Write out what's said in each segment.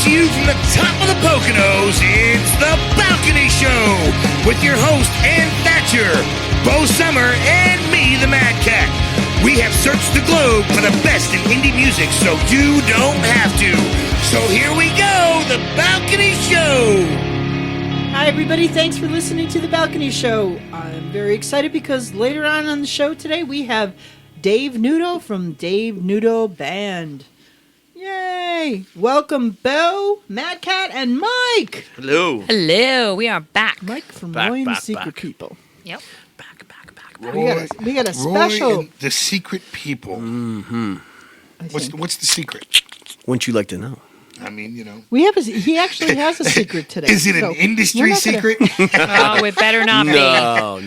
to you from the top of the Poconos, it's The Balcony Show with your host, Ann Thatcher, Bo Sommer, and me, the Madcat. We have searched the globe for the best in indie music, so you don't have to. So here we go, The Balcony Show. Hi, everybody. Thanks for listening to The Balcony Show. I'm very excited because later on the show today, we have Dave Nudo from Dave Nudo Band. Yay! Welcome, Bo, Madcat, and Mike. Hello. Hello. We are back. Mike from Back, Roy and the back, Secret back. People. Yep. Back. We got a Roy special. and the Secret People. I think. What's the secret? Wouldn't you like to know? I mean, you know. We have he actually has a secret today. Is it an so industry we're not gonna- secret? Oh, it better not be. No.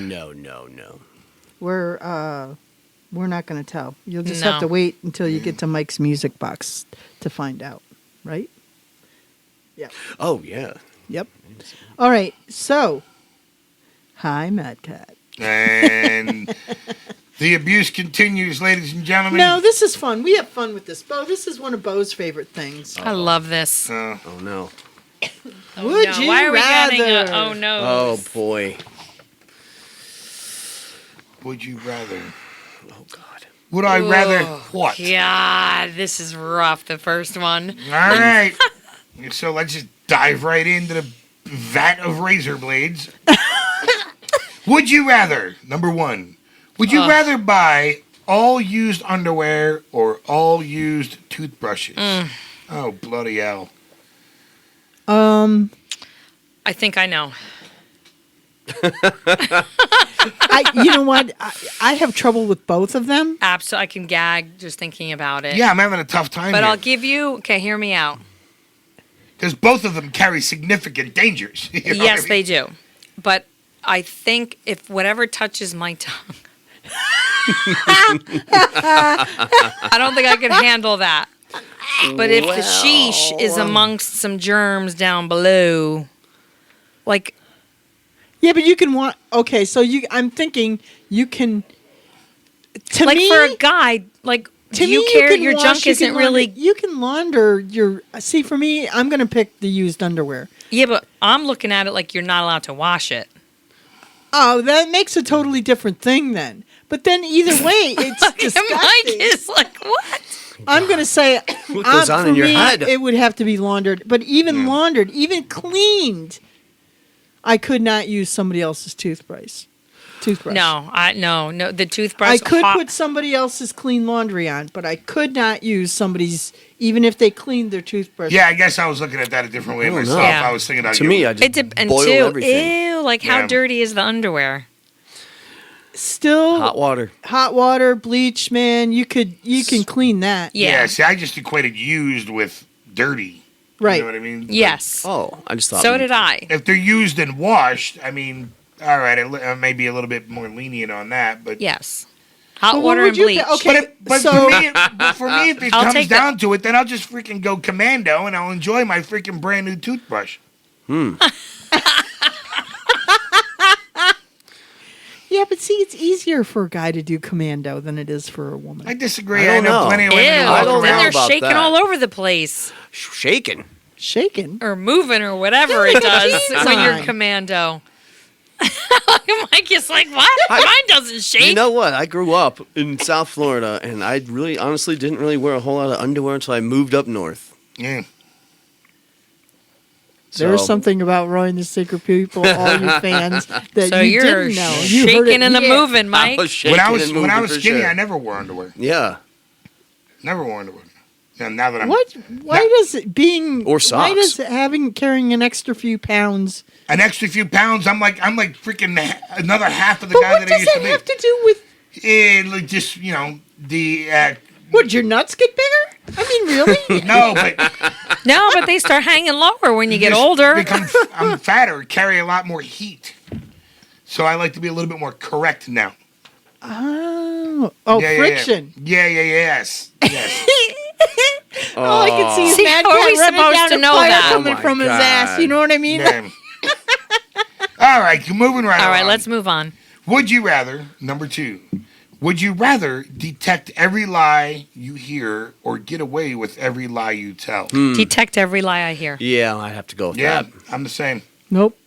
We're not going to tell. You'll just No. have to wait until you get to Mike's music box to find out, right? Yeah. Oh, yeah. Yep. All right. So, hi, Madcat. And the abuse continues, ladies and gentlemen. No, this is fun. We have fun with this. Bo, this is one of Bo's favorite things. I love this. Oh, no. Oh, Would no. you Why are we getting rather? oh no? Oh, boy. Would you rather? Oh, God. Would I rather what? God, this is rough. The first one. All right. So let's just dive right into the vat of razor blades. Would you rather, number one, would you rather buy all used underwear or all used toothbrushes? Oh, bloody hell. I think I know. You know what? I have trouble with both of them. Absolutely, I can gag just thinking about it. Yeah, I'm having a tough time But here. I'll give you. Okay, hear me out. Because both of them carry significant dangers. You know Yes, what I they mean? do. But I think if whatever touches my tongue, I don't think I can handle that. But if the sheesh is amongst some germs down below, like, Yeah, but you can want. Okay, so I'm thinking you can. To like me, for a guy, like, to do you me, care? can Your wash, junk you isn't can launder- really. You can launder your. See, for me, I'm going to pick the used underwear. Yeah, but I'm looking at it like you're not allowed to wash it. Oh, that makes a totally different thing then. But then either way, it's And disgusting. Mike is like, what? I'm going to say, What goes on for in your me, head? it would have to be laundered. But even laundered, even cleaned, I could not use somebody else's toothbrush. No, no. The toothbrush. I could put somebody else's clean laundry on, but I could not use somebody's, even if they cleaned their toothbrush. Yeah, I guess I was looking at that a different way I don't myself. know. Yeah. I was thinking about To you. me, I just and boil two, everything. ew, like how Yeah. dirty is the underwear? Still, Hot water. hot water, bleach, man. You can clean that. Yeah. See, I just equated used with dirty. Right. You know what I mean? Yes. Oh, I just thought. So did I. If they're used and washed, I mean, all right, I may be a little bit more lenient on that, but Yes. Hot But what water would and you bleach. pick? Okay. but so- for me, if it I'll comes take down to it, then I'll just freaking go commando and I'll enjoy my freaking brand new toothbrush. Yeah, but see, it's easier for a guy to do commando than it is for a woman. I disagree. I I, don't know know. plenty of Ew. women who I walk don't Then know around. they're about shaking that. all over the place. Shaking. Shaken. Or moving or whatever it does when you're Fine. commando. Mike is like, what? Mine doesn't shake. You know what? I grew up in South Florida, and I really, honestly, didn't really wear a whole lot of underwear until I moved up north. Yeah. There's So- something about Roy and the Secret People, all you fans, that So you you're didn't know. You heard shaking it and a here. moving, I Mike. was shaking When I was and moving for skinny, sure. I never wore underwear. Yeah. Never wore underwear. And now that I'm What? Why Now- does it being Or Why socks. does carrying an extra few pounds? an extra few pounds, I'm like freaking another half of the But guy what that I does used that to be. have to do with? Like just the Would your nuts get bigger? I mean, really? no, but No, but they start hanging lower when you get just older. I'm fatter, carry a lot more heat, so I like to be a little bit more correct now. Oh, Yeah, friction. Yes. All I can see is See, Mad how are Cat we running supposed down to a know fire that? coming Oh my from his ass. God. You know what I mean? Yeah. All right, moving right All right, along. let's move on. Would you rather, number 2, Would you rather detect every lie you hear or get away with every lie you tell? Detect every lie I hear. Yeah, I'd have to go with Yeah, that. I'm the same. Nope.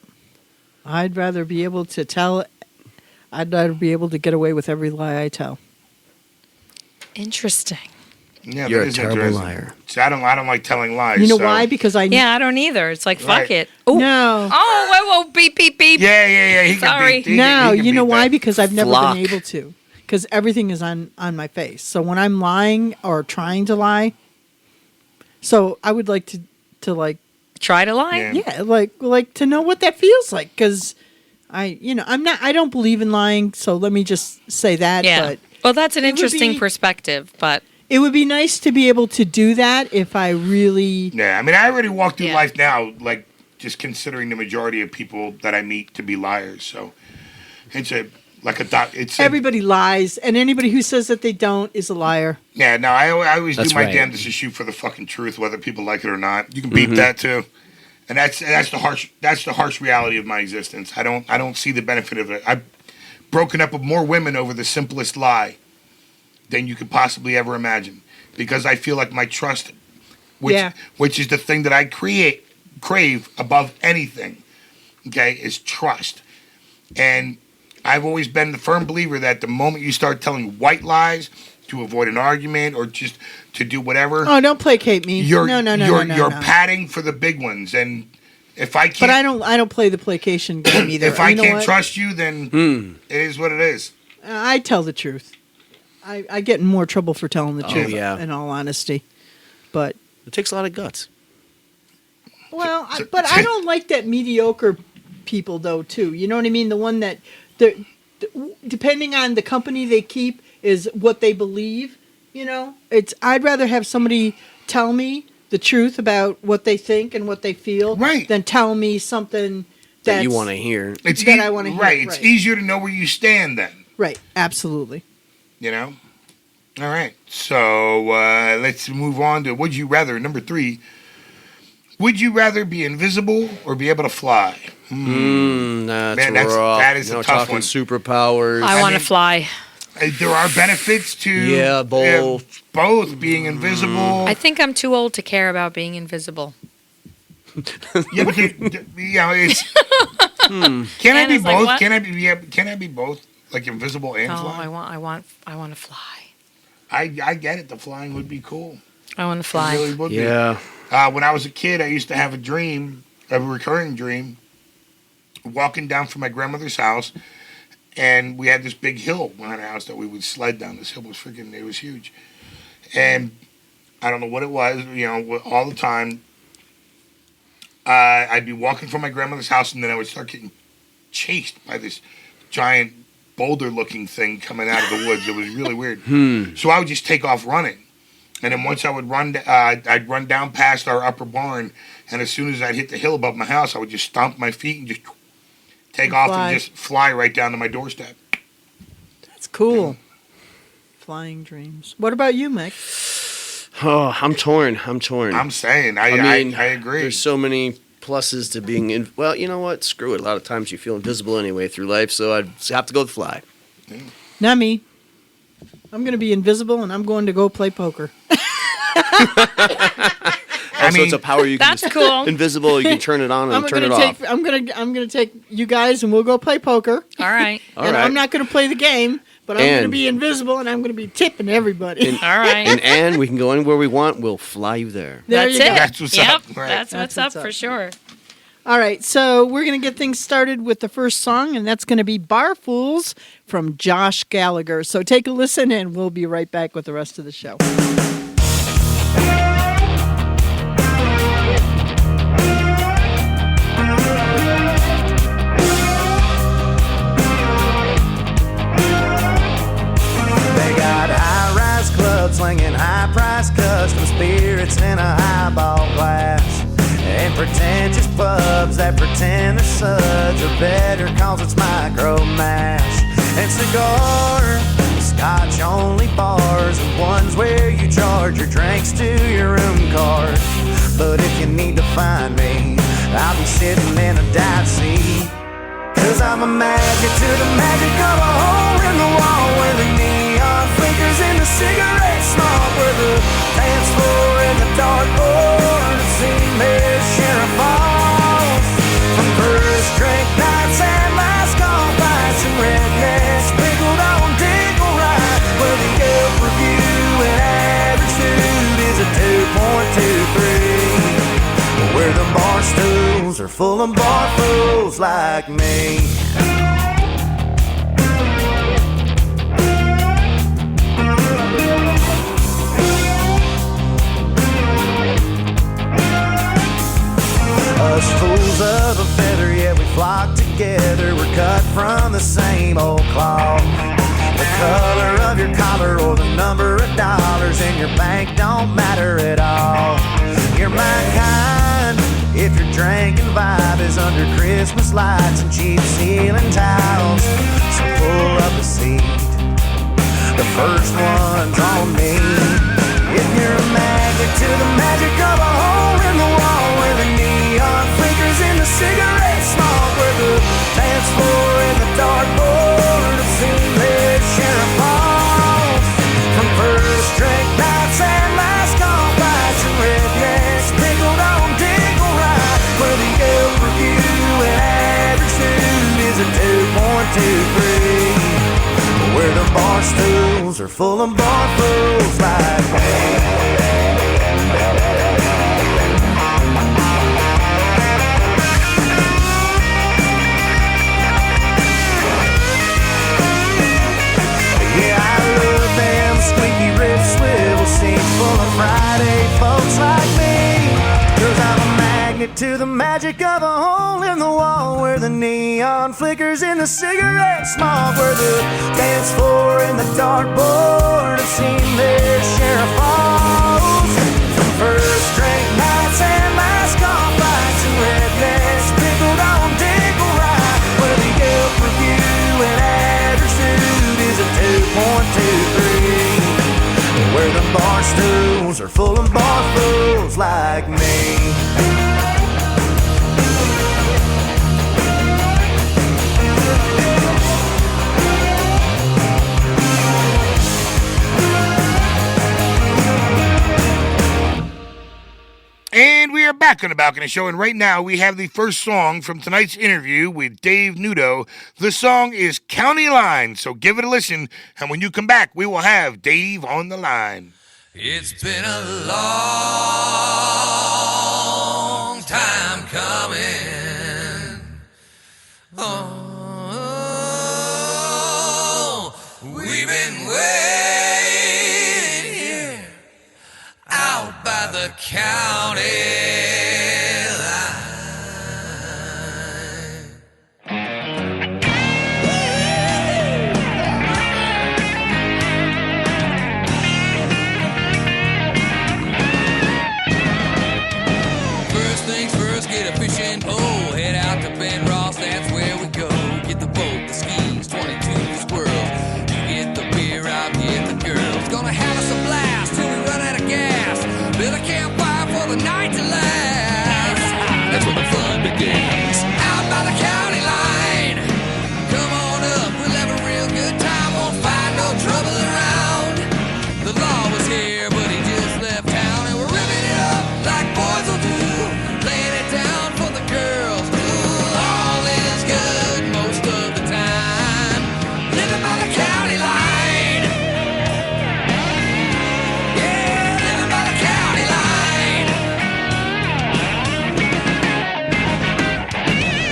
I'd rather be able to tell. I'd rather be able to get away with every lie I tell. Interesting. Yeah, You're that a is terrible interesting. liar. See, I don't like telling lies. You know so- why? Because I Yeah, I don't either. It's like, fuck Right. it. Ooh. No. Oh, whoa, beep, beep, beep. Yeah. He can Sorry. beat- he can- No, he can you know beat why? that. Because I've never Flock. been able to. Because everything is on my face. So when I'm lying or trying to lie, so I would like to like Try to lie? Yeah. like to know what that feels like. Because I don't believe in lying. So let me just say that. Yeah. But Well, that's an would interesting be- perspective, but it would be nice to be able to do that if I really. Yeah, I mean, I already walk through Yeah. life now, like, just considering the majority of people that I meet to be liars. So it's Everybody lies, and anybody who says that they don't is a liar. Yeah, no, I always That's do my right. damnedest to shoot for the fucking truth, whether people like it or not. You can beat that too, and that's the harsh reality of my existence. I don't see the benefit of it. I've broken up with more women over the simplest lie than you could possibly ever imagine, because I feel like my trust, which is the thing that I crave above anything, okay, is trust. And I've always been the firm believer that the moment you start telling white lies to avoid an argument or just to do whatever, Oh, don't placate me. you're No. padding for the big ones. And if I can't, But I don't play the placation game either. if I You know can't what? trust you, then it is what it is. I tell the truth. I get in more trouble for telling the truth. yeah. In all honesty, but It takes a lot of guts. but I don't like that mediocre people though too. You know what I mean? The one that depending on the company they keep is what they believe. You know, I'd rather have somebody tell me the truth about what they think and what they feel, Right. than tell me something That you want to hear. It's That I wanna hear, right. It's right. easier to know where you stand then. Right, absolutely. You know? All right. So let's move on to would you rather, number 3. Would you rather be invisible or be able to fly? That's Man, rough. that is a tough talking one. superpowers. I want to mean- fly. There are benefits to Yeah, both. both being invisible. I think I'm too old to care about being invisible. Yeah, but it's. Can I be Anna's like, both? what? Can I be both? Like invisible and Oh, fly? I want to fly. I get it. The flying would be cool. I want to It fly. really would be. Yeah. When I was a kid, I used to have a recurring dream, walking down from my grandmother's house, and we had this big hill behind our house that we would sled down. This hill it was huge. And I don't know what it was, all the time. I'd be walking from my grandmother's house, and then I would start getting chased by this giant boulder-looking thing coming out of the woods. It was really weird. So I would just take off running. And then once I would I'd run down past our upper barn, and as soon as I'd hit the hill above my house, I would just stomp my feet and just take off fly. and just fly right down to my doorstep. That's cool. Flying dreams. What about you, Mick? Oh, I'm torn. I'm saying, I agree. There's so many pluses to being in. Well, you know what? Screw it. A lot of times you feel invisible anyway through life, so I'd have to go with fly. Not me. I'm going to be invisible, and I'm going to go play poker. So it's a power you can. That's cool. Invisible, you can turn it on and turn it off. I'm gonna take you guys, and we'll go play poker. All right. All and right. I'm not gonna play the game, but I'm gonna And- be invisible, and I'm gonna be tipping everybody. All right. And we can go anywhere we want. We'll fly you there. There That's you it. go. That's what's yep. up. Right. That's what's up for sure. All right, so we're going to get things started with the first song, and that's going to be Bar Fools from Josh Gallagher. So take a listen, and we'll be right back with the rest of the show. They got high-rise clubs slinging high-priced custom spirits in a highball glass, and pretentious pubs that pretend the suds are better cause it's micro mash, and cigar, scotch-only bars, and ones where you charge your drinks to your room card. But if you need to find me, I'll be sitting in a dive seat, 'cause I'm a magic to the magic of a hole in the wall where the neon flickers in the cigarette smoke, where the dance floor and the dartboard have seen their share of falls. From first drink nights and last gone bites and rednecks sprinkled on Dingle Ride, where the Yelp review and average food is a 2.23, where the bar stools are full of bar fools like me. Us fools of a feather, yet we flock together. We're cut from the same old cloth. The color of your collar or the number of dollars in your bank don't matter at all. You're my kind if your drinking vibe is under Christmas lights and cheap ceiling tiles. So pull up a seat, the first one's on me. If you're a magnet to the magic of a hole in the wall, where the neon flickers in the cigarette smoke, where the dance floor and the dartboard have seen their share of falls. From first drink nights and last gone bites and rednecks sprinkled on Dingle Ride, where the Yelp review and average food is a 2.23, where the bar stools are full of bar fools like me. Yeah, I love them squeaky rib swivel seats full of Friday folks like me, 'cause I'm a magnet to the magic of a hole in the wall, where the neon flickers in the cigarette smoke, where the dance floor and the dartboard have seen their share of falls. From first drink nights and last gone bites and rednecks sprinkled on Dingle Ride, where the Yelp review and average food is a 2.23, where the bar stools are full of bar fools like me. And we are back on the Balcony Show, and right now we have the first song from tonight's interview with Dave Nudo. The song is County Line, so give it a listen, and when you come back, we will have Dave on the line. It's been a long time coming. Oh, we've been waiting here out by the county line. First things first, get a fishing pole, head out to Ben Ross, that's where we go. Get the boat, the skis, 22 squirrels. You get the beer, I'll get the girls. Gonna have us a blast till we run out of gas. Build a campfire for the night to last. That's when the fun begins. Out by the county line. Come on up, we'll have a real good time. Won't find no trouble around. The law was here, but he just left town, and we're ripping it up like boys will do. Laying it down for the girls. Ooh, all is good most of the time. Living by the county line. Yeah, living by the county line.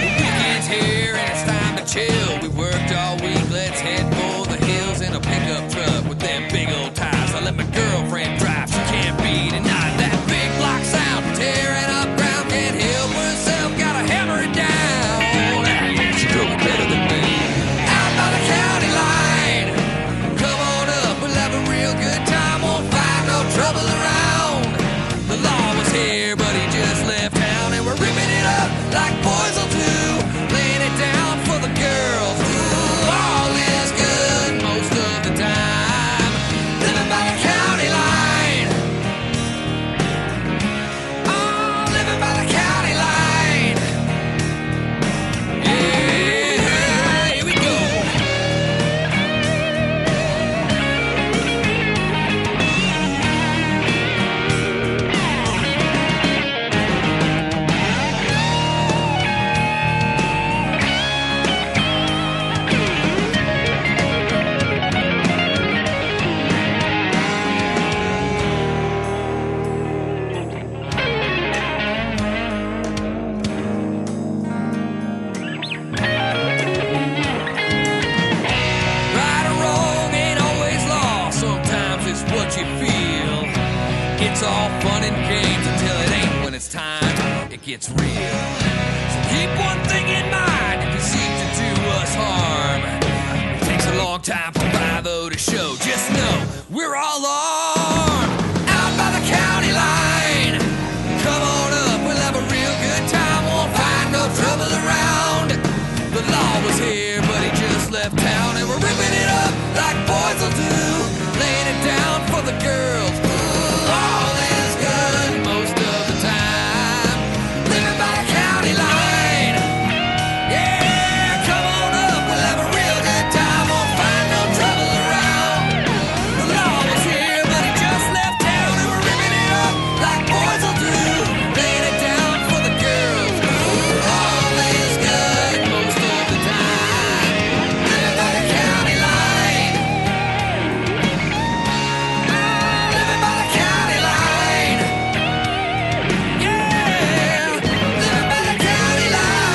The weekend's here and it's time to chill. We worked all week, let's head for the hills in a pickup truck with them big old tires. I let my girlfriend drive, she can't be denied. That big block sound, tearing up ground, can't help herself, gotta hammer it down. Yeah, she drove it better than me. Out by the county line. Come on up, we'll have a real good time, won't find no trouble around. The law was here, but he just left town, and we're ripping it up like boys will do. Laying it down for the girls. Ooh, all is good most of the time. Living by the county line. Oh, living by the county line. Yeah, here we go. fun and games until it ain't when it's time. It gets real. So keep one thing in mind if you seek to do us harm. It takes a long time for Bravo to show. Just know we're all armed. Out by the county line. Come on up, we'll have a real good time. Won't find no trouble around. The law was here, but he just left town, and we're ripping it up like boys will do. Laying it down for the girls. Ooh, all is good most of the time. Living by the county line. Yeah, come on up, we'll have a real good time. Won't find no trouble around. The law was here, but he just left town, and we're ripping it up like boys will do. Laying it down for the girls. Ooh, all is good most of the time. Living by the county line. Living by the county line. Yeah, living by the county line.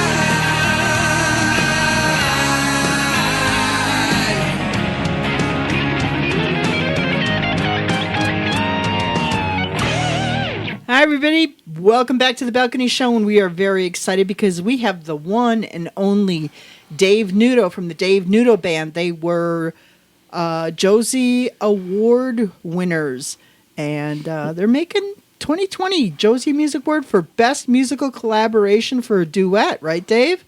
Hi, everybody. Welcome back to the Balcony Show, and we are very excited because we have the one and only Dave Nudo from the Dave Nudo Band. They were Josie Award winners, and they're making 2020 Josie Music Award for Best Musical Collaboration for a Duet, right, Dave?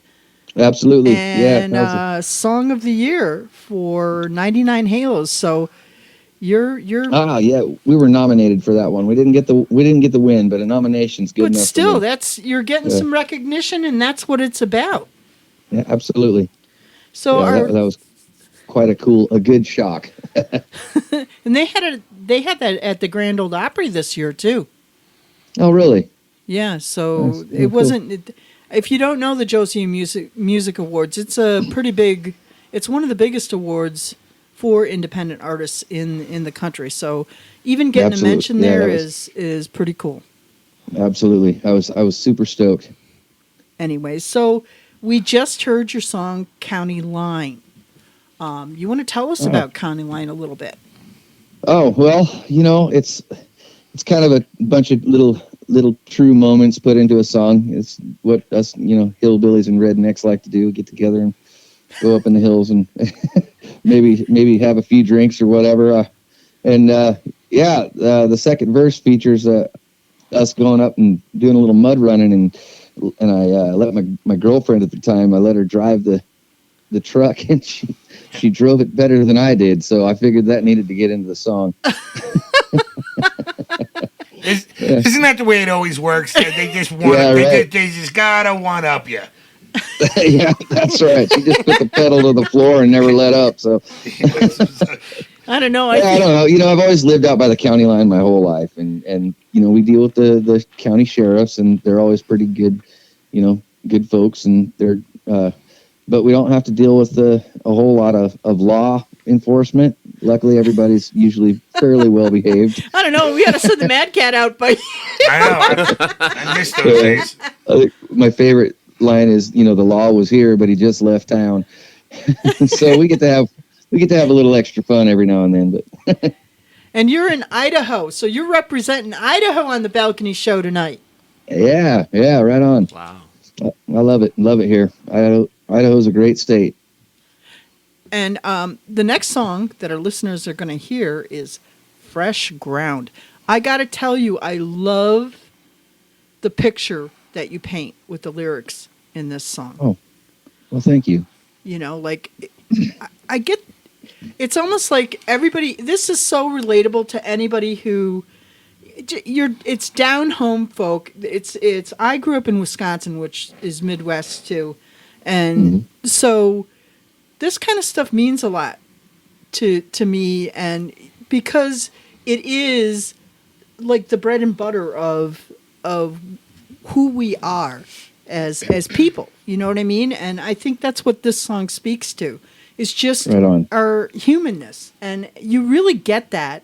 Absolutely. And yeah. Song of the Year for 99 Halos. So you're we were nominated for that one. We didn't get the win, but a nomination's good but enough. still, for me. you're getting some recognition, and that's what it's about. Yeah, absolutely. So that was quite a good shock. and they had that at the Grand Ole Opry this year too. Oh, really? Yeah, so Nice. it wasn't. If you don't know the Josie Music Awards, it's a pretty big. It's one of the biggest awards for independent artists in the country. So even getting a mention there is pretty cool. Absolutely, I was super stoked. Anyway, so we just heard your song "County Line." You want to tell us about County Line a little bit? Oh well, it's kind of a bunch of little true moments put into a song. It's what us hillbillies and rednecks like to do: get together and go up in the hills and maybe have a few drinks or whatever. The second verse features us going up and doing a little mud running, and I let my girlfriend at the time, I let her drive the truck, and she drove it better than I did, so I figured that needed to get into the song. Isn't that the way it always works? They just want they just gotta one up you. Yeah, that's right. She just put the pedal to the floor and never let up. So I don't know. I don't know. I've always lived out by the county line my whole life, and we deal with the county sheriffs, and they're always pretty good, good folks, and they're but we don't have to deal with a whole lot of law enforcement. Luckily, everybody's usually fairly well behaved. I don't know. We got to send the Madcat out, but I know. I miss those days. My favorite line is, the law was here, but he just left town. So we get to have a little extra fun every now and then. But and you're in Idaho, so you're representing Idaho on the Balcony Show tonight. Yeah, right on. Wow. I love it here. Idaho's a great state. And the next song that our listeners are going to hear is Fresh Ground. I got to tell you, I love the picture that you paint with the lyrics in this song. Oh, well, thank you. I get, it's almost like everybody, this is so relatable to anybody who, it's down home folk. I grew up in Wisconsin, which is Midwest too. And so this kind of stuff means a lot to me, and because it is like the bread and butter of who we are as people, you know what I mean? And I think that's what this song speaks to. It's just our humanness, and you really get that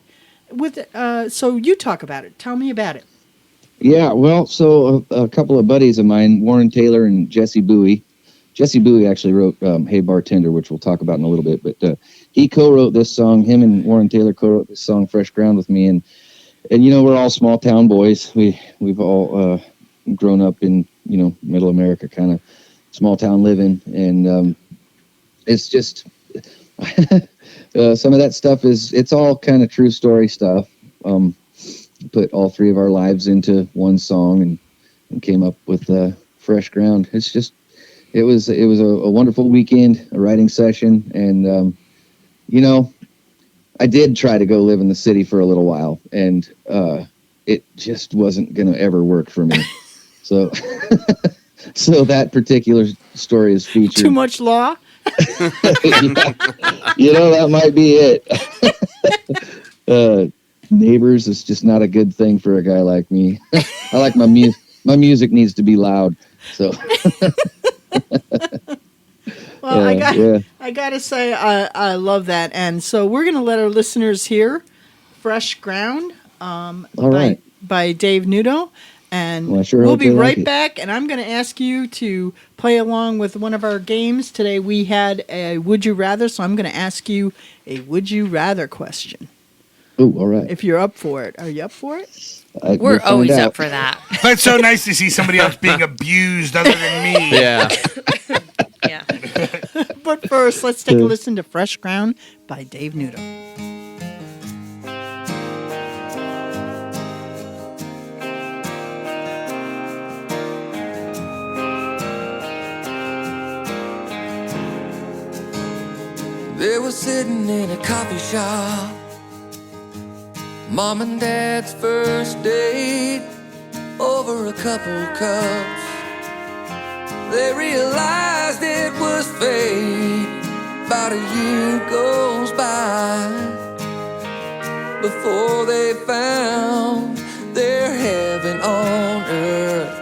with. So you talk about it. Tell me about it. Yeah, well, so a couple of buddies of mine, Warren Taylor and Jesse Bowie. Jesse Bowie actually wrote "Hey Bartender," which we'll talk about in a little bit. But he co-wrote this song. Him and Warren Taylor co-wrote this song "Fresh Ground" with me, and and we're all small town boys. We've all grown up in middle America, kind of small town living, and it's just some of that stuff it's all kind of true story stuff. Put all three of our lives into one song and came up with Fresh Ground. It was a wonderful weekend, a writing session, and I did try to go live in the city for a little while, and it just wasn't going to ever work for me. So so that particular story is featured. Too much law? That might be it. Neighbors is just not a good thing for a guy like me. I like my music needs to be loud. So well, I gotta say I love that, and so we're gonna let our listeners hear "Fresh Ground" by Dave Nudo, and we'll be right back. And I'm gonna ask you to play along with one of our games today. We had a "Would You Rather," so I'm gonna ask you a "Would You Rather" question. Oh, all right. If you're up for it, are you up for it? We're always up for that. But it's so nice to see somebody else being abused other than me. Yeah. Yeah. But first, let's take a listen to "Fresh Ground" by Dave Nudo. They were sitting in a coffee shop, Mom and Dad's first date, over a couple cups. They realized it was fate. About a year goes by before they found their heaven on earth,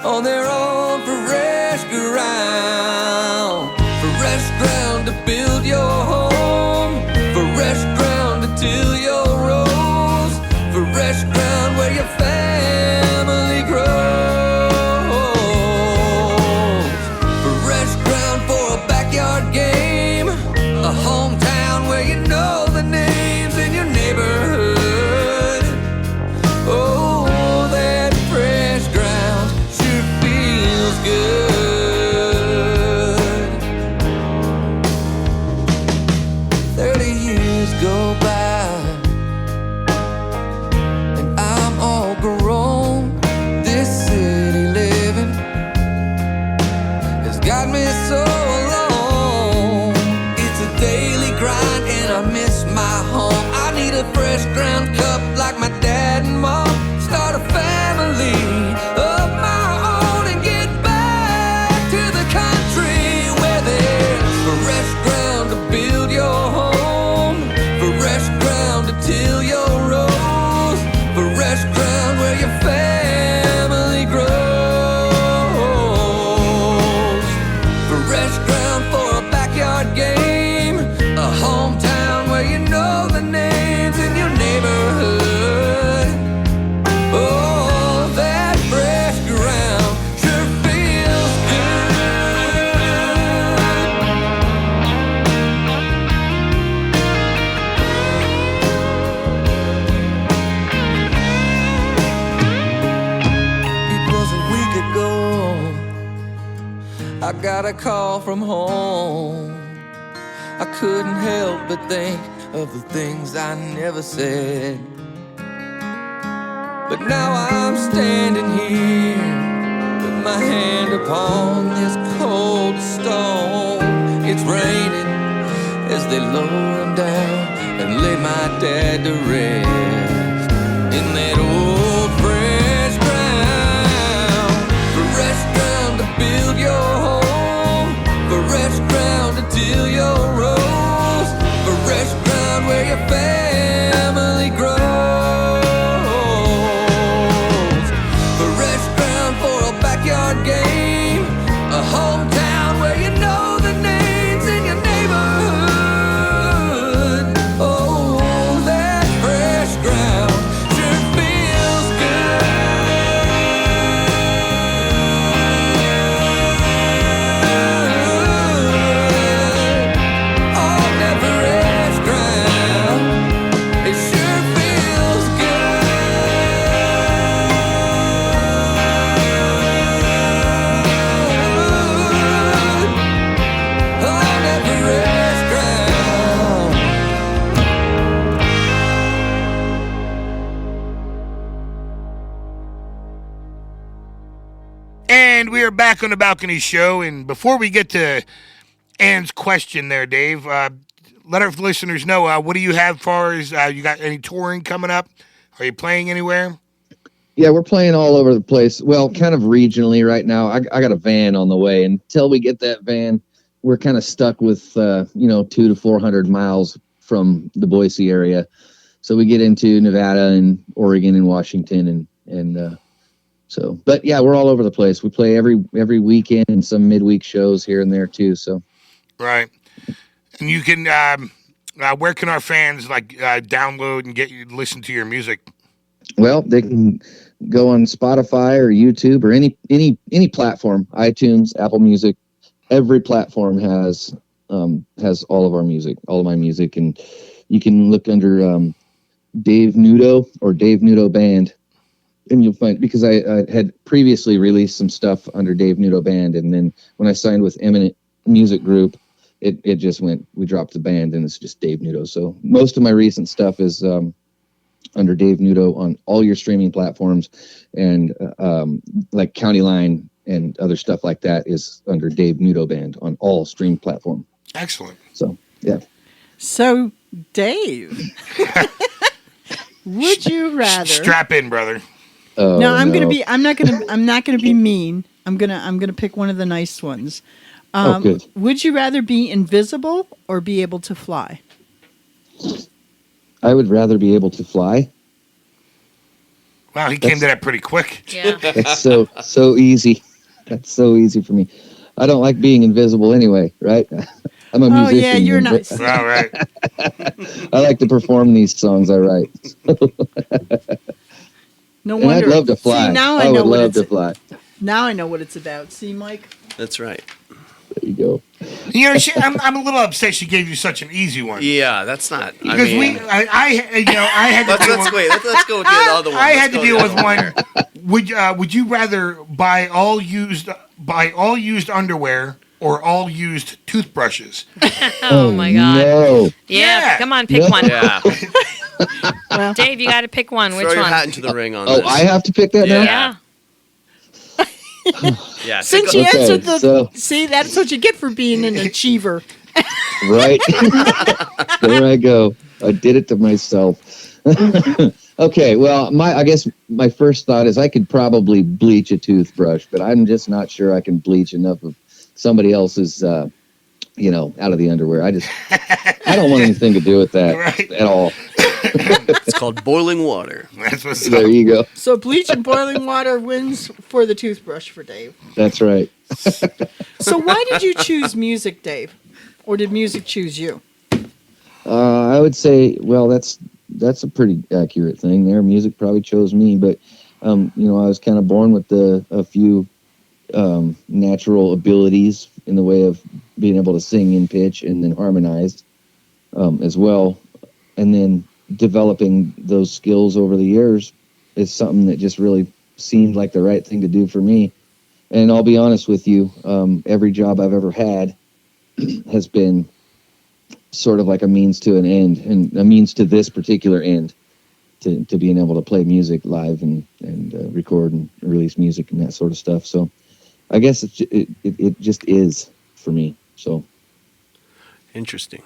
on their own fresh ground. Fresh ground to build your home, fresh ground to till your rose, fresh ground where your family grows, fresh ground for a backyard game, a hometown where you know the names in your neighborhood. Oh, that fresh ground sure feels good. 30 years go by and I'm all grown. This city living has got me so alone. It's a daily grind and I miss my home. I need a fresh ground cup like my dad and mom. Start a family of my own and get back to the country where there's fresh ground to build your home, fresh ground to till your rose, fresh ground where your family grows, fresh ground for a backyard game, a hometown where you know the names in your neighborhood. Oh, that fresh ground sure feels good. It was a week ago, I got a call from home. I couldn't help but think of the things I never said. But now I'm standing here with my hand upon this cold stone. It's raining as they lower him down and lay my dad to rest in that old fresh ground. Fresh ground to build your home, fresh ground to till your rose, fresh ground where your family grows, fresh ground for a backyard game, a hometown where you know the names in your neighborhood. Oh, that fresh And we are back on the Balcony Show. And before we get to Ann's question there, Dave, let our listeners know, what do you have as far as you got any touring coming up? Are you playing anywhere? Yeah, we're playing all over the place. Well, kind of regionally right now. I got a van on the way. Until we get that van, we're kind of stuck with, 200 to 400 miles from the Boise area. So we get into Nevada and Oregon and Washington but yeah, we're all over the place. We play every weekend and some midweek shows here and there too. So right, and you can where can our fans download and listen to your music? Well, they can go on Spotify or YouTube or any platform, iTunes, Apple Music. Every platform has all of our music, all of my music, and you can look under Dave Nudo or Dave Nudo Band. And you'll find, because I had previously released some stuff under Dave Nudo Band, and then when I signed with Eminent Music Group, it just we dropped the band, and it's just Dave Nudo. So most of my recent stuff is under Dave Nudo on all your streaming platforms, and like County Line and other stuff like that is under Dave Nudo Band on all stream platforms. Excellent. So yeah. So Dave, would you rather strap in, brother? No, I'm not gonna be mean. I'm gonna pick one of the nice ones. Good. Would you rather be invisible or be able to fly? I would rather be able to fly. Wow, he came to that pretty quick. Yeah. That's so easy. That's so easy for me. I don't like being invisible anyway, right? I'm a musician. Oh yeah, you're nice. All right. I like to perform these songs I write. No And wonder. I'd love to fly. See, now I I know would what love it's. to fly. Now I know what it's about. See, Mike. That's right. There you go. You know, I'm a little upset she gave you such an easy one. Yeah, that's not. Because I had to deal with. Let's go with the other one. I had to deal with one. Would you rather buy all used underwear or all used toothbrushes? Oh my God. No. Yeah, come on, pick No. one. Yeah. Well, Dave, you got to pick one. Throw Which your one? hat into the ring on Oh, this. I have to pick that now? Yeah. Yeah. since Okay, you answered so- see, that's what you get for being an achiever. Right. There I go. I did it to myself. Okay, well, I guess my first thought is I could probably bleach a toothbrush, but I'm just not sure I can bleach enough of somebody else's, out of the underwear. I don't want anything to do with that Right. at all. It's called boiling water. That's what's There up. you go. So bleach and boiling water wins for the toothbrush for Dave. That's right. So why did you choose music, Dave? Or did music choose you? I would say, well, that's a pretty accurate thing there. Music probably chose me, but I was kind of born with a few natural abilities in the way of being able to sing in pitch and then harmonize as well. And then developing those skills over the years is something that just really seemed like the right thing to do for me. And I'll be honest with you, every job I've ever had has been sort of like a means to an end, and a means to this particular end, to being able to play music live and record and release music and that sort of stuff. So I guess it just is for me. So Interesting.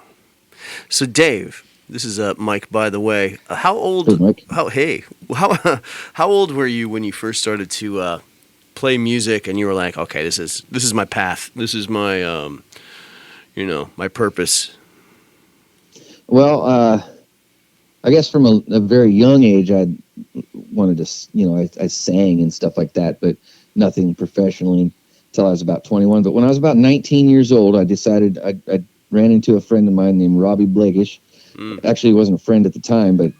So, Dave, this is Mike, by the way. How old? Hey, Mike. How old were you when you first started to play music, and you were like, okay, this is my path. This is my my purpose. Well, I guess from a very young age, I wanted to, I sang and stuff like that, but nothing professionally until I was about 21. But when I was about 19 years old, I decided I ran into a friend of mine named Robbie Blagish. Actually, he wasn't a friend at the time, but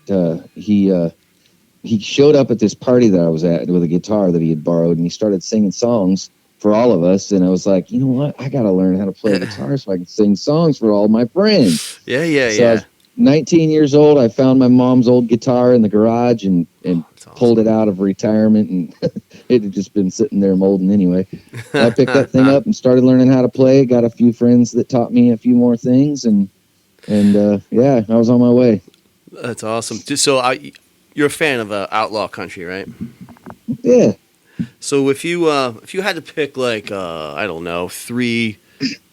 he showed up at this party that I was at with a guitar that he had borrowed, and he started singing songs for all of us. And I was like, you know what? I got to learn how to play guitar so I can sing songs for all my friends. Yeah. So I was 19 years old. I found my mom's old guitar in the garage and That's pulled it out of retirement, and it had just been sitting there molding anyway. I picked that thing up and started learning how to play. Got a few friends that taught me a few more things, and I was on my way. That's awesome. So you're a fan of outlaw country, right? Yeah. So if you had to pick like I don't know 3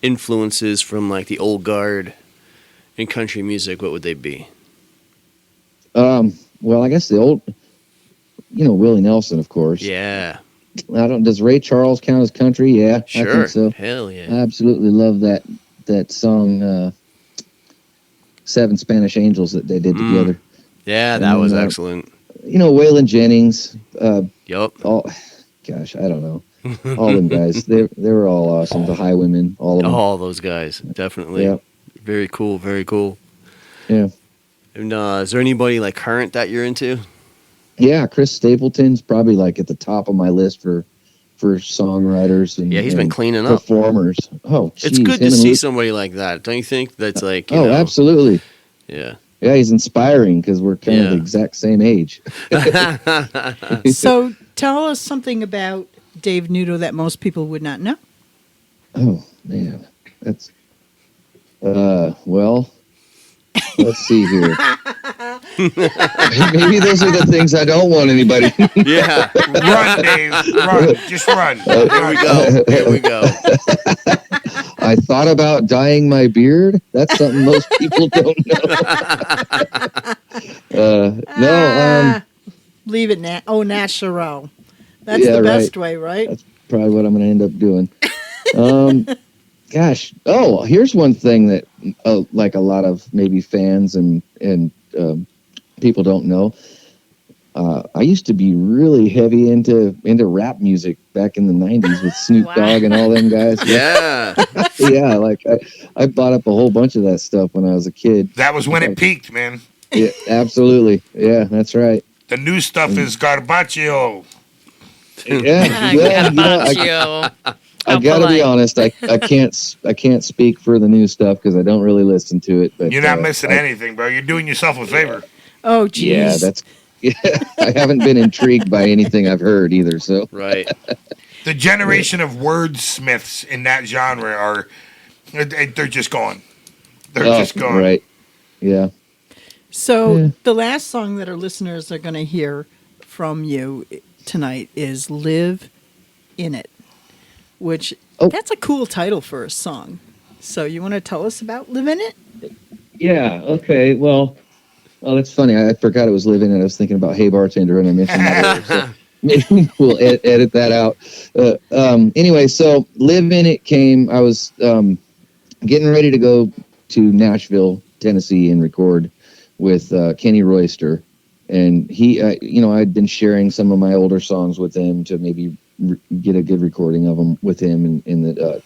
influences from like the old guard in country music, what would they be? Well, I guess the old, Willie Nelson, of course. Yeah, Does Ray Charles count as country? Yeah, sure. I think so. Hell yeah. I absolutely love that song, 7 Spanish Angels that they did together. Yeah, And that was then, excellent. Waylon Jennings. Yup. Gosh, I don't know. All them guys. They were all awesome. The Highwaymen, all of them. All those guys, definitely. Yeah. Very cool. Very cool. Yeah. And is there anybody like current that you're into? Yeah, Chris Stapleton's probably like at the top of my list for songwriters and Yeah, he's been and cleaning up. performers. Oh, It's geez, good him to and see Luke- somebody like that, don't you think? That's like, absolutely. Yeah. Yeah, he's inspiring because we're kind of the exact same age. So tell us something about Dave Nudo that most people would not know. Oh man, that's well. Let's see here. Maybe those are the things I don't want anybody. Yeah. Run, Dave. Run. Just run. Here we go. I thought about dyeing my beard. That's something most people don't know. Leave it natural. That's Yeah, the best right. way, right? That's probably what I'm going to end up doing. Gosh. Oh, here's one thing that like a lot of maybe fans and people don't know. I used to be really heavy into rap music back in the 90s with Snoop Dogg and all them guys. Yeah. Yeah, like I bought up a whole bunch of that stuff when I was a kid. That was when it peaked, man. Yeah, absolutely. Yeah, that's right. The new stuff is Garbaccio. Yeah, I gotta be honest. I can't speak for the new stuff because I don't really listen to it. But You're not missing anything, bro. You're doing yourself a favor. Oh, geez. Yeah, I haven't been intrigued by anything I've heard either. So right. The generation of wordsmiths in that genre they're just gone. They're just gone. Right. Yeah. So the last song that our listeners are going to hear from you tonight is "Live in It," which that's a cool title for a song. So you want to tell us about "Live in It"? Yeah. Okay. Well, that's funny. I forgot it was "Live in It." I was thinking about "Hey Bartender" and I mentioned that. So maybe we'll edit that out. Anyway, so "Live in It" came. I was getting ready to go to Nashville, Tennessee, and record with Kenny Royster, and he, I'd been sharing some of my older songs with him to maybe get a good recording of them with him in the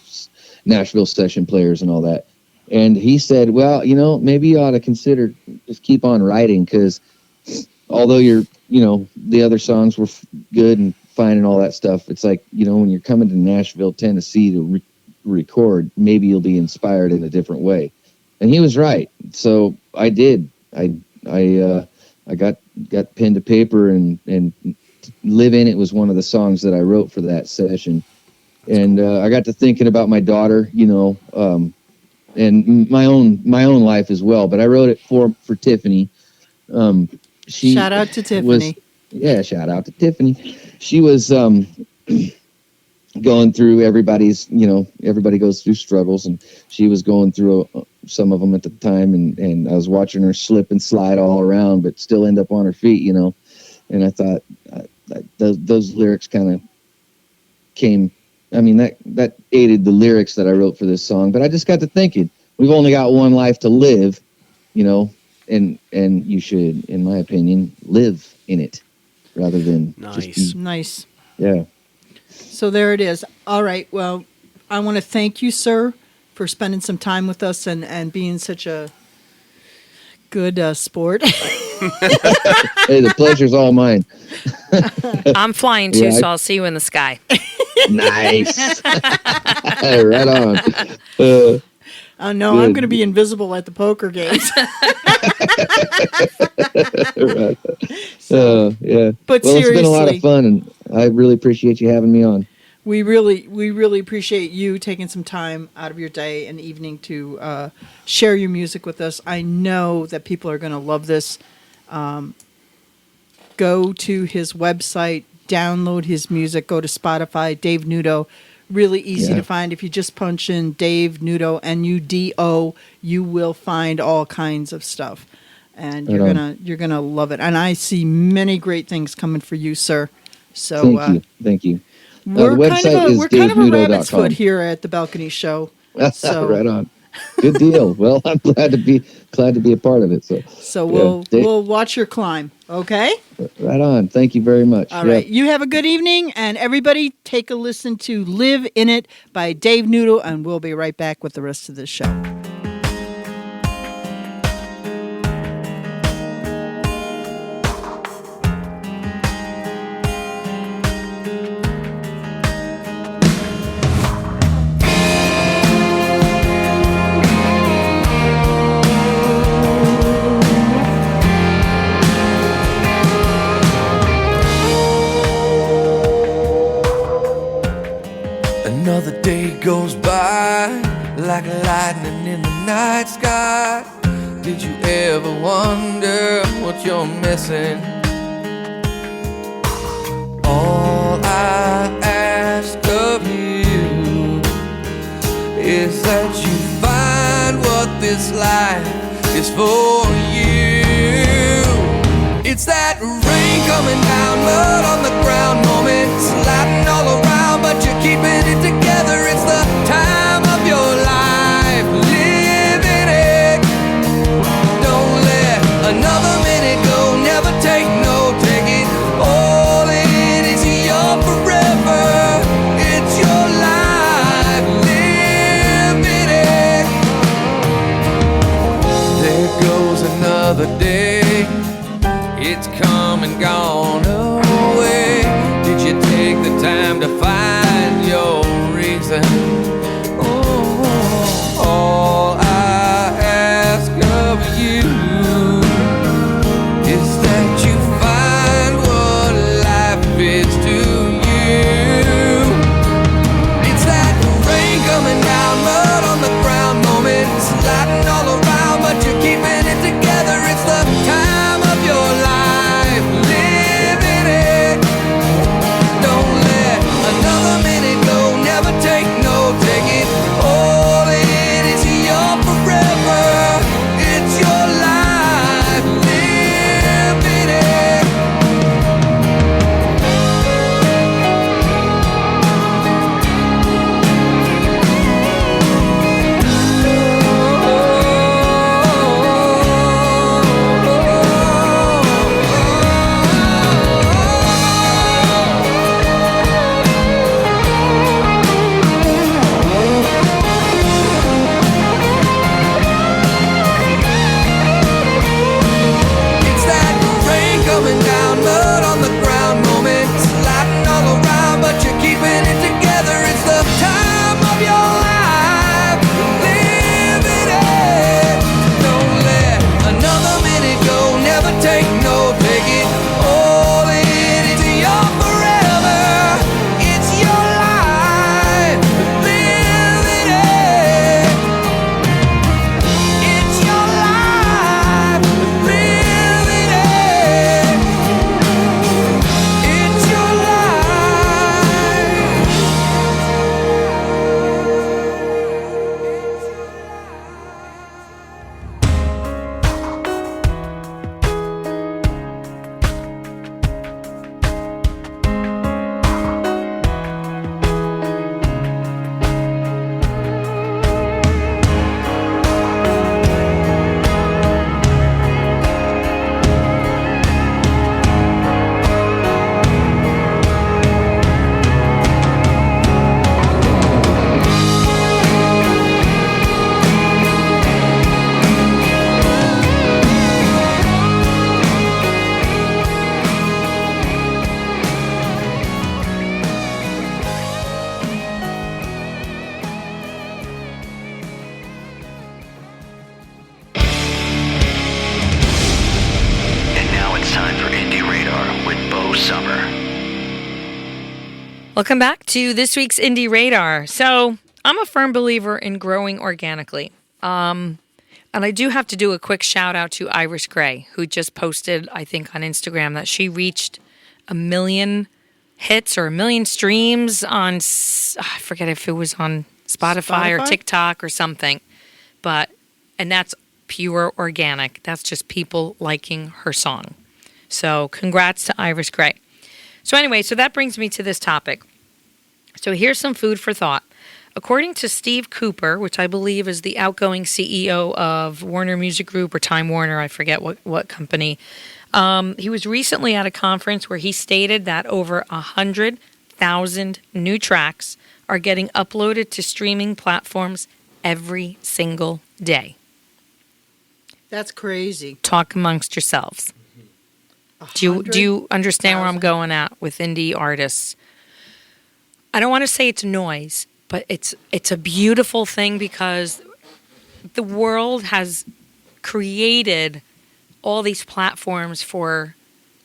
Nashville session players and all that. And he said, well, maybe you ought to consider just keep on writing because although the other songs were good and fine and all that stuff, it's like, when you're coming to Nashville, Tennessee to record, maybe you'll be inspired in a different way. And he was right. So I did. I got pen to paper and "Live in It" was one of the songs that I wrote for that session. And I got to thinking about my daughter, and my own life as well. But I wrote it for Tiffany. Shout out to Tiffany. Shout out to Tiffany. She was going through everybody goes through struggles, and she was going through some of them at the time, and I was watching her slip and slide all around, but still end up on her feet, and I thought those lyrics kind of came. I mean, that aided the lyrics that I wrote for this song, but I just got to thinking, we've only got one life to live, and you should, in my opinion, live in it rather than Nice. Yeah. So there it is. All right. Well, I want to thank you, sir, for spending some time with us and being such a good sport. Hey, the pleasure's all mine. I'm flying too, so I'll see you in the sky. Nice. Right on. No, I'm going to be invisible at the poker games. Right. Yeah. But well, seriously, it's been a lot of fun, and I really appreciate you having me on. We really appreciate you taking some time out of your day and evening to share your music with us. I know that people are going to love this. Go to his website, download his music, go to Spotify, Dave Nudo. Really easy Yeah. to find. If you just punch in Dave Nudo, Nudo, you will find all kinds of stuff. And you're gonna love it. And I see many great things coming for you, sir. So Thank you. we're the kind of website a, is we're kind of a rabbit's davenudo.com. foot here at the Balcony Show. So Right on. Good deal. Well, I'm glad to be a part of it. So we'll watch your climb. Okay. right on. Thank you very much. All right. You have a good evening, and everybody take a listen to "Live in It" by Dave Nudo, and we'll be right back with the rest of the show. Another day goes by like lightning in the night sky. Did you ever wonder what you're missing? All I ask of you is that you find what this life is for you. It's that rain coming down, mud on the ground moment, sliding all around, but you're keeping it together. It's the time of your life, living it. Don't let another minute go, never take no, take it all in. It's your forever, it's your life, living it. There goes another day, it's come and gone away. Did you take the time to find your reason? Oh, all I ask of you is that you find what life is to you. It's that rain coming down, mud on the ground moment, sliding all around, but you're keeping it together. It's the time of your life, living it. Don't let another minute go, never take no, take it all in. It's your forever, it's your life, living it. It's that rain coming down, mud on the ground moment, sliding all around, but you're keeping it together. It's the time of your life, living it. Don't let another minute go, never take no, take it all in. It's your forever, it's your life, living it. It's your life, living it. It's your And now it's time for Indie Radar with Bo Sommer. Welcome back to this week's Indie Radar. So I'm a firm believer in growing organically. And I do have to do a quick shout out to Irish Gray, who just posted, I think, on Instagram that she reached 1 million hits or a million streams on, I forget if it was on Spotify or TikTok or something. And that's pure organic. That's just people liking her song. So congrats to Iris Gray. So anyway, so that brings me to this topic. So here's some food for thought. According to Steve Cooper, which I believe is the outgoing CEO of Warner Music Group or Time Warner, I forget what company, he was recently at a conference where he stated that over 100,000 new tracks are getting uploaded to streaming platforms every single day. That's crazy. Talk amongst yourselves. Do you understand where I'm going at with indie artists? I don't want to say it's noise, but it's a beautiful thing because the world has created all these platforms for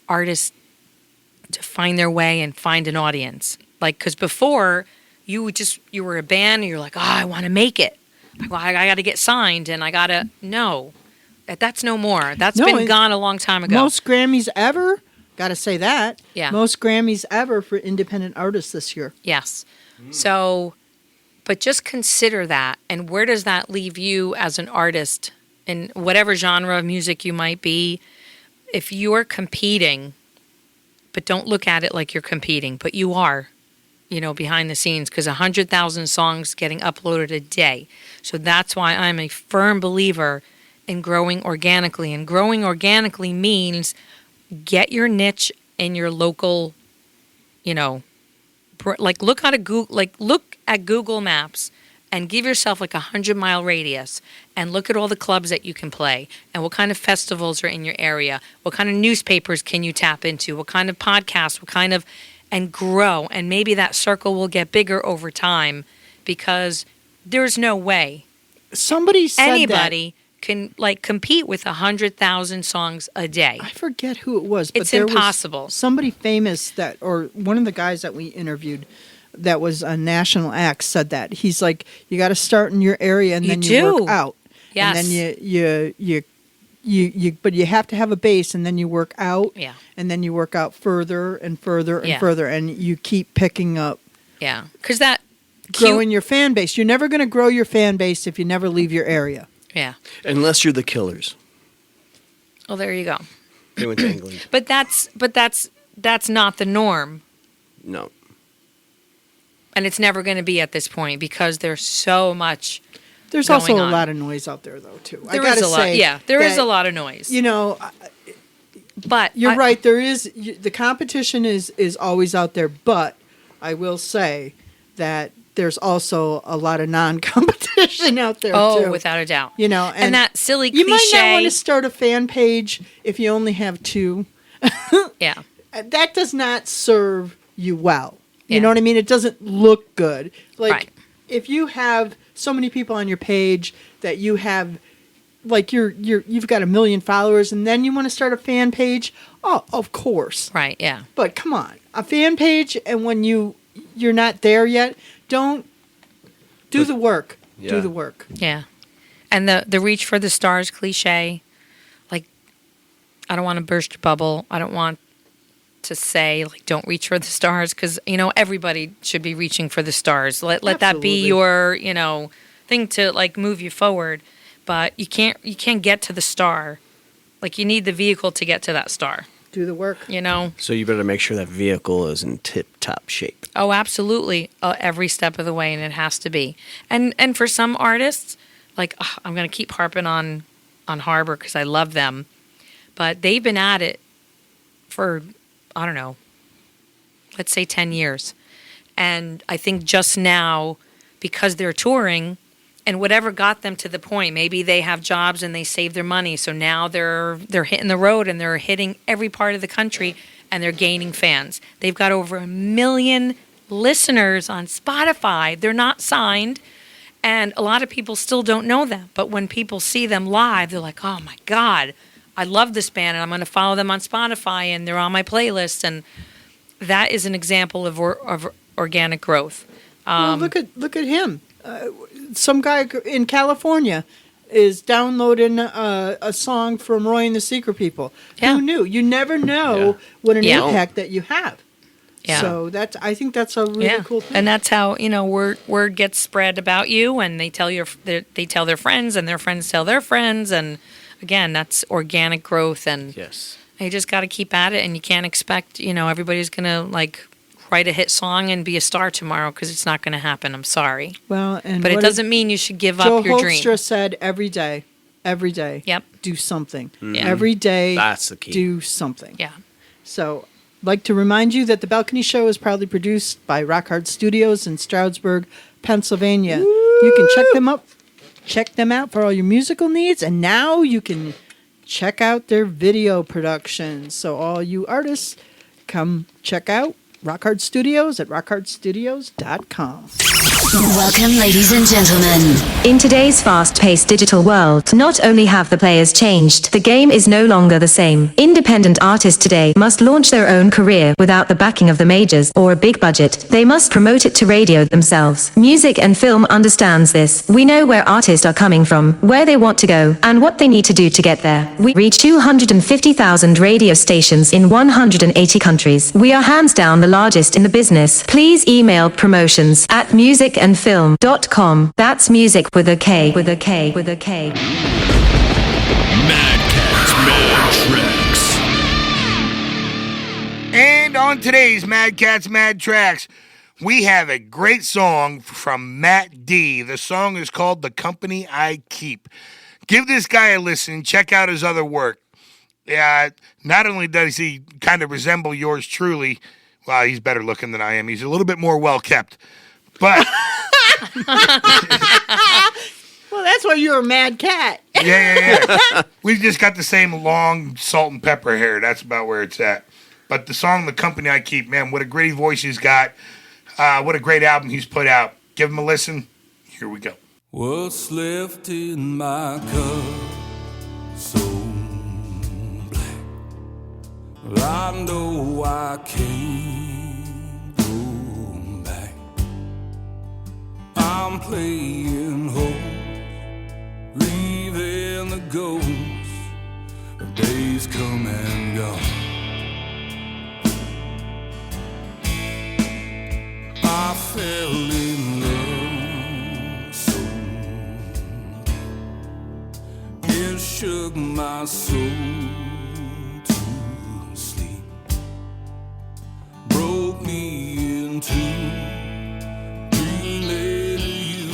artists to find their way and find an audience. Like, because before you were a band and you're like, I want to make it. I got to get signed and I got to, no. That's no more. That's been gone a long time ago. Most Grammys ever, got to say that. Yeah. Most Grammys ever for independent artists this year. Yes. So, but just consider that. And where does that leave you as an artist in whatever genre of music you might be? If you're competing, but don't look at it like you're competing, but you are, behind the scenes, because 100,000 songs getting uploaded a day. So that's why I'm a firm believer in growing organically. And growing organically means get your niche in your local, look at Google Maps and give yourself like 100-mile radius and look at all the clubs that you can play and what kind of festivals are in your area, what kind of newspapers can you tap into, what kind of podcasts, and grow. And maybe that circle will get bigger over time because there's no way anybody can compete with 100,000 songs a day. I forget who it was, but it's impossible. Somebody famous or one of the guys that we interviewed that was a national act said that. He's like, you got to start in your area and then you work out. Yes. And then but you have to have a base and then you work out. Yeah. And then you work out further and further and further and you keep picking up. Yeah. Because that growing your fan base. You're never going to grow your fan base if you never leave your area. Yeah. Unless you're the Killers. Well, there you go. They went to England. But that's not the norm. No. And it's never going to be at this point because there's so much. There's also a lot of noise out there, though, too. There is a lot. Yeah, there is a lot of noise. But you're right. There is the competition is always out there. But I will say that there's also a lot of non-competition out there, too. Oh, without a doubt. And that silly cliche. You might not want to start a fan page if you only have 2. Yeah. That does not serve you well. You know what I mean? It doesn't look good. If you have so many people on your page that you have, you've got 1 million followers, and then you want to start a fan page. Oh, of course. Right. Yeah. But come on, a fan page, and when you're not there yet, do the work. Yeah. Do the work. Yeah. And the reach for the stars cliche, I don't want to burst your bubble. I don't want to say don't reach for the stars because everybody should be reaching for the stars. Let that be your thing to move you forward. But you can't get to the star. You need the vehicle to get to that star. Do the work. So you better make sure that vehicle is in tip-top shape. Oh, absolutely. Every step of the way, and it has to be. And for some artists, I'm going to keep harping on Harbor because I love them, but they've been at it for, I don't know, let's say 10 years. And I think just now, because they're touring, and whatever got them to the point, maybe they have jobs and they save their money, so now they're hitting the road and they're hitting every part of the country and they're gaining fans. They've got over 1 million listeners on Spotify. They're not signed, and a lot of people still don't know them. But when people see them live, they're like, oh my God, I love this band and I'm going to follow them on Spotify and they're on my playlist. And that is an example of organic growth. Well, look at him. Some guy in California is downloading a song from Roy and the Secret People. Yeah. Who knew? You never know what an impact that you have. Yeah. So I think that's a really cool thing. And that's how, word gets spread about you, and they tell they tell their friends, and their friends tell their friends, and again, that's organic growth, and Yes. you just got to keep at it, and you can't expect, everybody's going to write a hit song and be a star tomorrow, because it's not going to happen. I'm sorry. Well, But it doesn't mean you should give Joe up your dream. Hoekstra said every day. Yep. Do something. Yeah. Every day. That's the key. Do something. Yeah. So, I'd like to remind you that the Balcony Show is proudly produced by Rock Hard Studios in Stroudsburg, Pennsylvania. You can check them out for all your musical needs, and now you can check out their video productions. So all you artists, come check out Rock Hard Studios at rockhardstudios.com. Welcome, ladies and gentlemen. In today's fast-paced digital world, not only have the players changed, the game is no longer the same. Independent artists today must launch their own career without the backing of the majors or a big budget. They must promote it to radio themselves. Music and film understands this. We know where artists are coming from, where they want to go, and what they need to do to get there. We reach 250,000 radio stations in 180 countries. We are hands down the largest in the business. Please email promotions@musicandfilm.com. That's music with a K, with a K, with a K. Madcat's Mad Tracks. And on today's Mad Cats Mad Tracks, we have a great song from Matt D. The song is called The Company I Keep. Give this guy a listen. Check out his other work. Not only does he kind of resemble yours truly, well, he's better looking than I am. He's a little bit more well-kept. But... Well, that's why you're a mad cat. Yeah. We've just got the same long salt and pepper hair. That's about where it's at. But the song The Company I Keep, man, what a great voice he's got. What a great album he's put out. Give him a listen. Here we go. What's left in my cup so black? Well, I know I can't go back. I'm playing home, leaving the ghosts of days come and gone. I fell in love so it shook my soul to sleep, broke me into dreaming of you.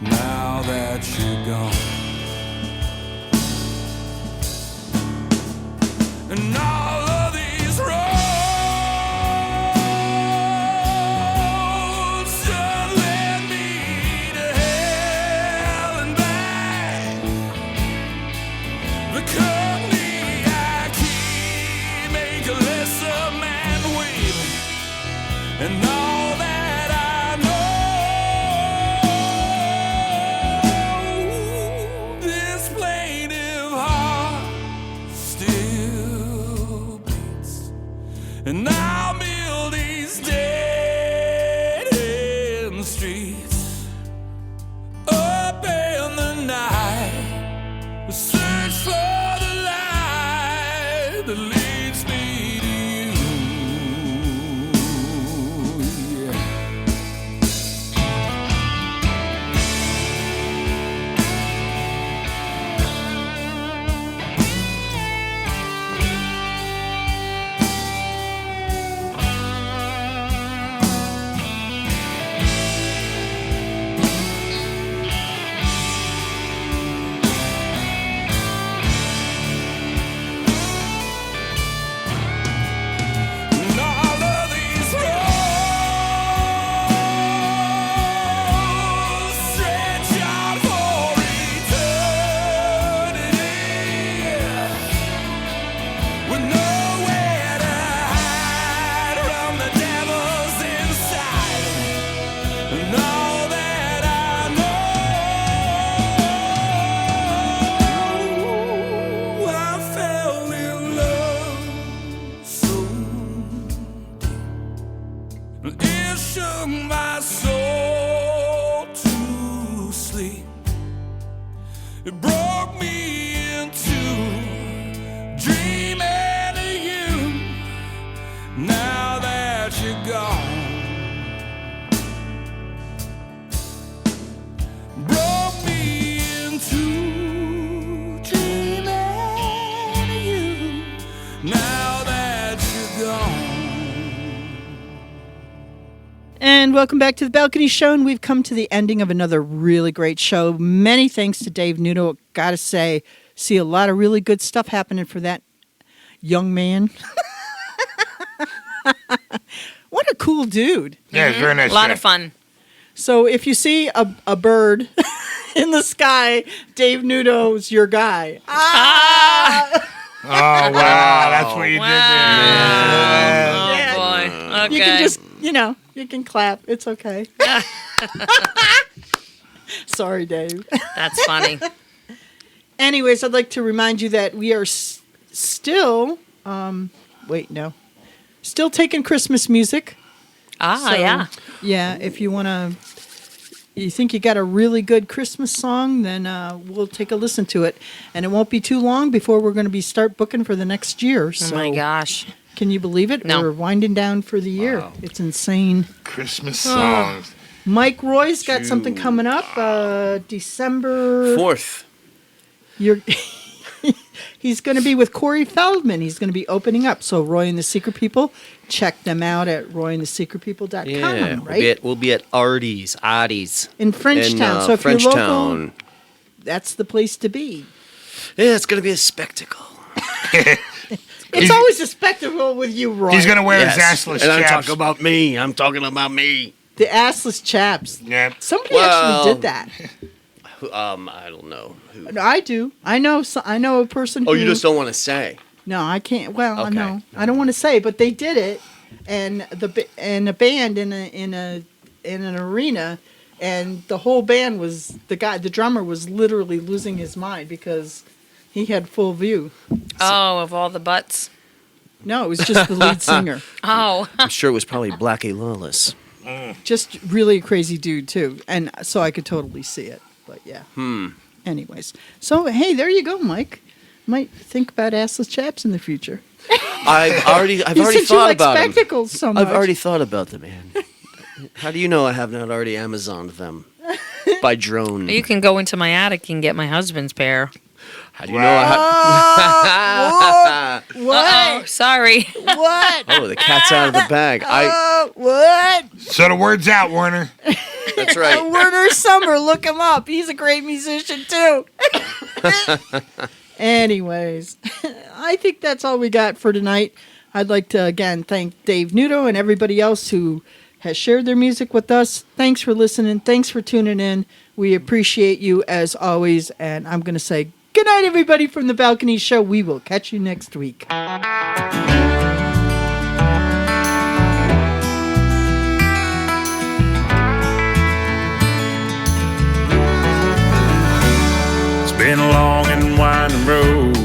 Now that you're gone, and all of these roads that led me to hell and back, the company I keep make a lesser man weep, and all that I know, this plaintive heart still beats, and I'll build these dead end streets up in the night, search for the light that leads me to you. Yeah. And all of these roads stretch out for eternity, with nowhere to hide from the devils inside, and all that I know, I fell in love so deep, it shook my soul to sleep. It broke me into dreaming of you. Now And welcome back to the Balcony Show, and we've come to the ending of another really great show. Many thanks to Dave Nudo. Gotta say, see a lot of really good stuff happening for that young man. What a cool dude. Yeah, it's very nice. A lot guy. of fun. So if you see a bird in the sky, Dave Nudo's your guy. Oh, wow. That's what you did there. Oh, boy. Okay. You can just, you can clap. It's okay. Sorry, Dave. That's funny. Anyways, I'd like to remind you that we are still, still taking Christmas music. Yeah. Yeah, if you you think you got a really good Christmas song, then we'll take a listen to it. And it won't be too long before we're going to start booking for the next year. So, Oh, my gosh. can you believe it? No. We're winding down for the year. Wow. It's insane. Christmas songs. Mike Roy's got something coming up December 4th. He's going to be with Corey Feldman. He's going to be opening up. So Roy and the Secret People, check them out at royandthesecretpeople.com, Yeah, right? we'll be at Artie's. In Frenchtown. So if you're local, that's the place to be. Yeah, it's going to be a spectacle. It's always a spectacle with you, Roy. He's going to wear his Yes. assless And I'm chaps. talking about me. I'm talking about me. The assless chaps. Yeah. Somebody actually did that. I don't know who. No, I do. I know a person who... Oh, you just don't want to say. No, I can't. Well, Okay. no. I don't want to say, but they did it. And a band in an arena, and the whole band was... The drummer was literally losing his mind because he had full view. Oh, of all the butts. No, it was just the lead singer. Oh. I'm sure it was probably Blackie Lawless. Just really a crazy dude, too. And so I could totally see it. But yeah. Anyways. So, hey, there you go, Mike. Might think about assless chaps in the future. I've already Since thought you like about them. spectacles so much. I've already thought about them, man. How do you know I have not already Amazoned them by drone? You can go into my attic and get my husband's pair. How do you know I have? What? Uh-oh, sorry. What? Oh, the cat's out of the bag. What? So the word's out, Warner. That's right. Werner Sommer, look him up. He's a great musician too. Anyways, I think that's all we got for tonight. I'd like to again thank Dave Nudo and everybody else who has shared their music with us. Thanks for listening. Thanks for tuning in. We appreciate you as always. And I'm going to say good night, everybody, from the Balcony Show. We will catch you next week. It's been a long and winding road,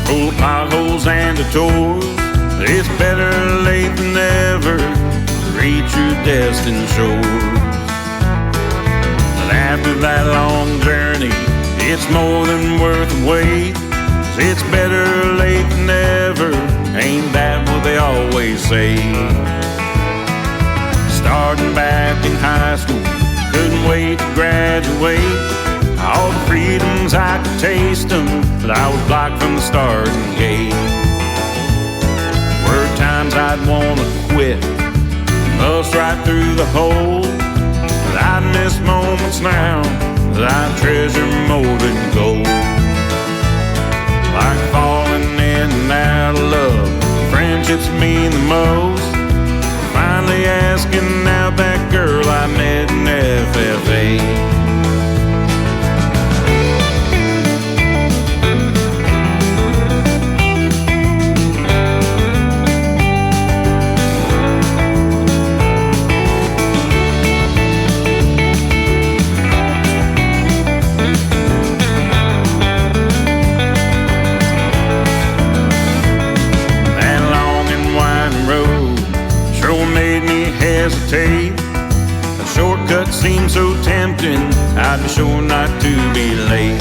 full of potholes and detours. It's better late than never to reach your destined shores. But after that long journey, it's more than worth the wait. 'Cause it's better late than never, ain't that what they always say? Starting back in high school, couldn't wait to graduate. All the freedoms I could taste them, but I was blocked from the starting gate. Were times I'd wanna quit, bust right through the hole, but I'd miss moments now that I treasure more than gold. Like falling in and out of love, friendships mean the most. Finally asking out that girl I met in FFA. Hesitate. A shortcut seemed so tempting, I'd be sure not to be late.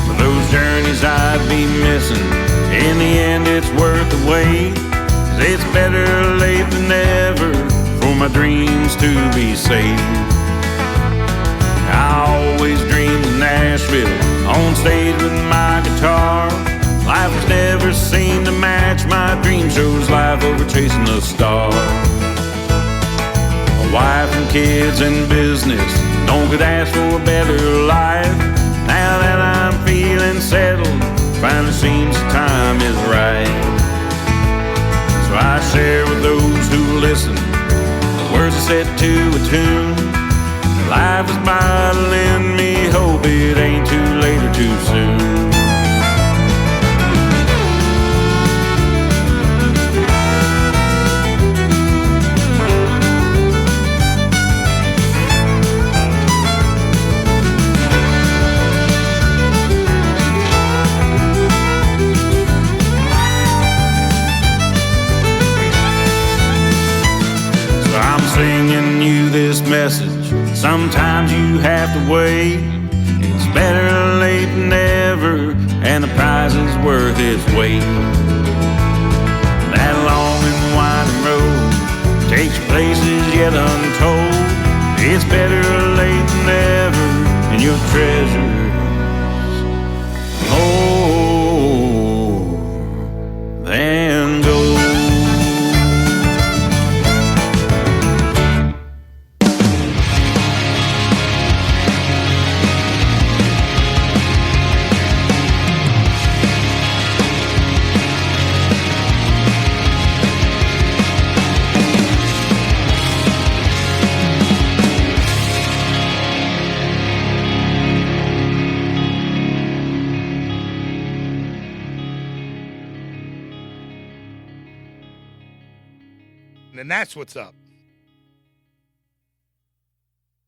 For those journeys I'd be missing, in the end it's worth the wait. 'Cause it's better late than never for my dreams to be saved. I always dreamed of Nashville, on stage with my guitar. Life has never seemed to match my dream shows, life over chasing a star. kids and business. No one could ask for a better life. Now that I'm feeling settled, finally seems the time is right. So I share with those who listen the words are set to a tune. Life is bottling me, hope it ain't too late or too soon. Singing you this message. Sometimes you have to wait. It's better late than never, and the prize is worth its weight. That long and winding road takes places yet untold. It's better late than never, and your treasures more than gold. And that's what's up.